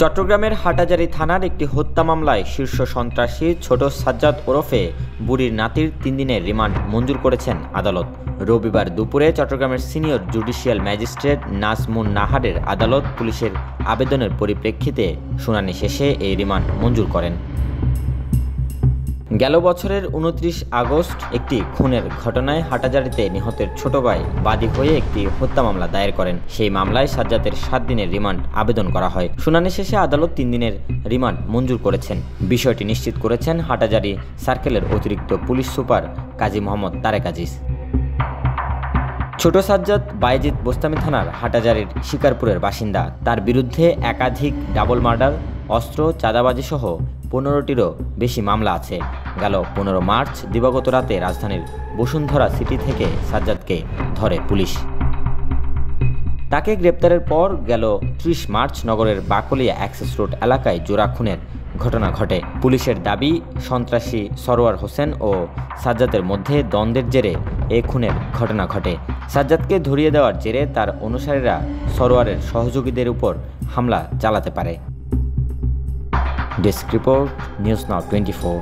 চট্টগ্রামের হাটহাজারী থানার একটি হত্যা মামলায় শীর্ষ সন্ত্রাসী ছোট সাজ্জাদ ওরফে বুড়ির নাতির 3 দিনের রিমান্ড মঞ্জুর করেছেন আদালত। রবিবার দুপুরে চট্টগ্রামের সিনিয়র জুডিশিয়াল ম্যাজিস্ট্রেট নাজমুন নাহারের আদালত পুলিশের আবেদনের পরিপ্রেক্ষিতে শুনানি শেষে এই রিমান্ড মঞ্জুর করেন। গেল বছরের 29 আগস্ট একটি খুনের ঘটনায় হাটহাজারীতে নিহতের ছোট ভাই বাদী হয়ে একটি হত্যা মামলা দায়ের করেন। সেই মামলায় সাজ্জাদের 7 দিনের রিমান্ড আবেদন করা হয়। শুনানি শেষে আদালত 3 দিনের রিমান্ড মঞ্জুর করেছেন। বিষয়টি নিশ্চিত করেছেন হাটহাজারী সার্কেলের অতিরিক্ত পুলিশ সুপার কাজী মোহাম্মদ তারেক আজিজ। ছোট সাজ্জাদ বায়েজিদ বোস্তামি থানার হাটহাজারীর শিকারপুরের বাসিন্দা। তার বিরুদ্ধে একাধিক ডাবল মার্ডার, অস্ত্র, চাঁদাবাজি সহ 15টিরও বেশি মামলা আছে। গেল 15 মার্চ দিবাগত রাতে রাজধানীর বসুন্ধরা সিটি থেকে সাজ্জাদকে ধরে পুলিশ। তাকে গ্রেপ্তারের পর গেল 30 মার্চ নগরের বাকলিয়া অ্যাক্সেস রোড এলাকায় জোড়া খুনের ঘটনা ঘটে। পুলিশের দাবি, সন্ত্রাসী সরোয়ার হোসেন ও সাজ্জাদের মধ্যে দ্বন্দ্বের জেরে এ খুনের ঘটনা ঘটে। সাজ্জাদকে ধরিয়ে দেওয়ার জেরে তার অনুসারীরা সরোয়ারের সহযোগীদের উপর হামলা চালাতে পারে। Desk report, news now 24।